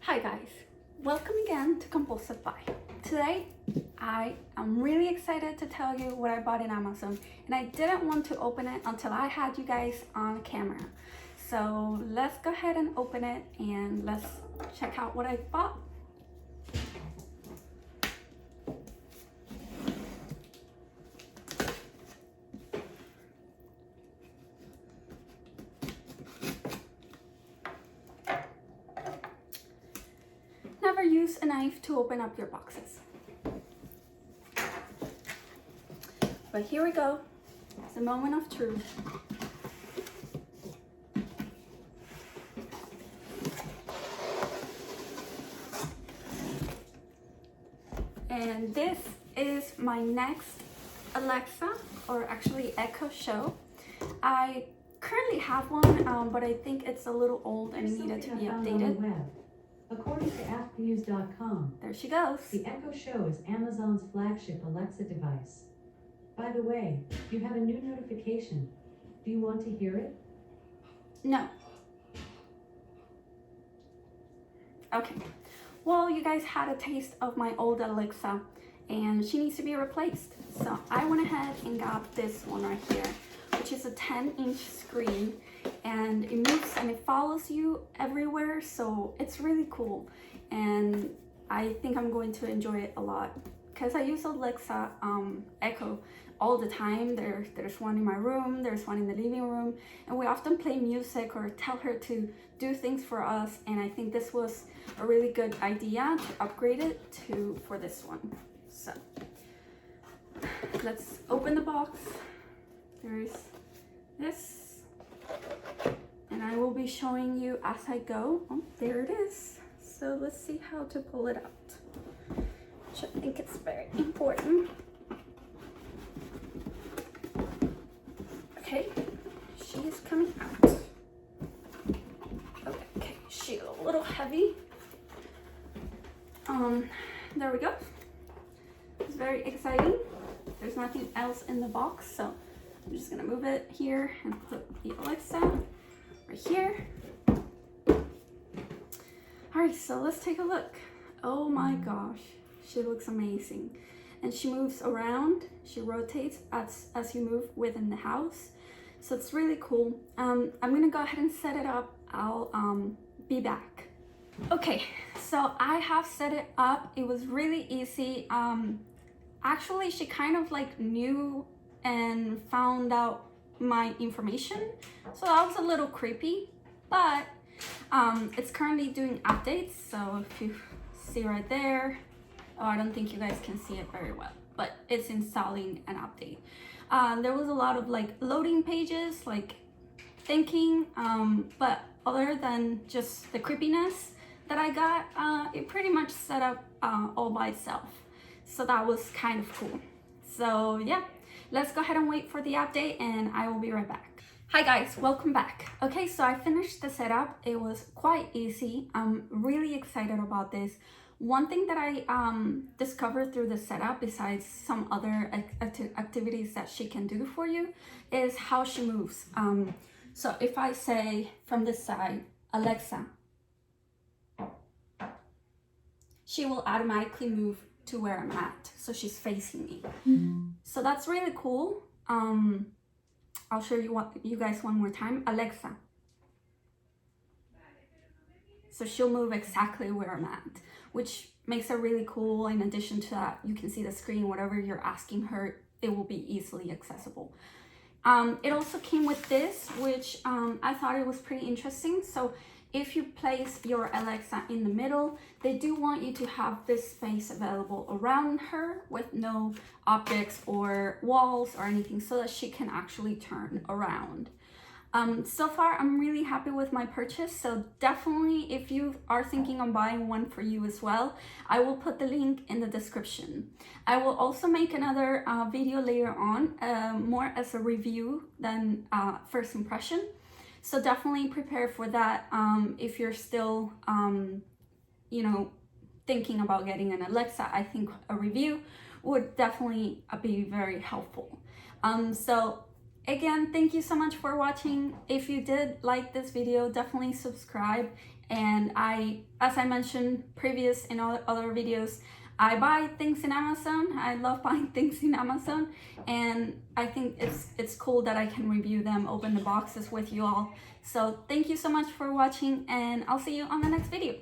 Hi guys, welcome again to Compulsive Buy. Today I am really excited to tell you what I bought in Amazon, and I didn't want to open it until I had you guys on camera. So let's go ahead and open it and let's check out what I bought. Never use a knife to open up your boxes. But here we go. It's a moment of truth. And this is my next Alexa, or actually Echo Show. I currently have one, but I think it's a little old and it needed to be updated. According to AskNews.com, There she goes. the Echo Show is Amazon's flagship Alexa device. By the way, you have a new notification. Do you want to hear it? No. Okay. Well, you guys had a taste of my old Alexa and she needs to be replaced. So I went ahead and got this one right here, which is a 10-inch screen, and it moves and it follows you everywhere. So it's really cool. And I think I'm going to enjoy it a lot because I use Alexa Echo all the time. There's one in my room, there's one in the living room, and we often play music or tell her to do things for us. And I think this was a really good idea to upgrade it for this one. So let's open the box. There's this, and I will be showing you as I go. Oh, there it is. So let's see how to pull it out, which I think it's very important. Okay, she is coming out. Okay, she's a little heavy. There we go. It's very exciting. There's nothing else in the box, so I'm just gonna move it here and put the Alexa right here. All right, so let's take a look. Oh my gosh, she looks amazing. And she moves around, she rotates as you move within the house. So it's really cool. I'm gonna go ahead and set it up. I'll be back. Okay, so I have set it up. It was really easy. Actually, she kind of like knew and found out my information. So that was a little creepy, but it's currently doing updates. So if you see right there, oh, I don't think you guys can see it very well, but it's installing an update. There was a lot of like loading pages, like thinking, but other than just the creepiness that I got, it pretty much set up all by itself. So that was kind of cool. So yeah, let's go ahead and wait for the update and I will be right back. Hi guys, welcome back. Okay, so I finished the setup. It was quite easy. I'm really excited about this. One thing that I discovered through the setup, besides some other activities that she can do for you, is how she moves. So if I say from this side, Alexa, she will automatically move to where I'm at. So she's facing me. So that's really cool. I'll show you guys one more time. Alexa. So she'll move exactly where I'm at, which makes it really cool. In addition to that, you can see the screen, whatever you're asking her, it will be easily accessible. It also came with this, which I thought it was pretty interesting. So if you place your Alexa in the middle, they do want you to have this space available around her with no objects or walls or anything, so that she can actually turn around. So far, I'm really happy with my purchase. So definitely, if you are thinking of buying one for you as well, I will put the link in the description. I will also make another video later on, more as a review than first impression. So definitely prepare for that. If you're still, thinking about getting an Alexa, I think a review would definitely be very helpful. So Again, thank you so much for watching. If you did like this video, definitely subscribe. And as I mentioned previous in all other videos, I buy things in Amazon. I love buying things in Amazon, and I think it's cool that I can review them, open the boxes with you all. So thank you so much for watching, and I'll see you on the next video.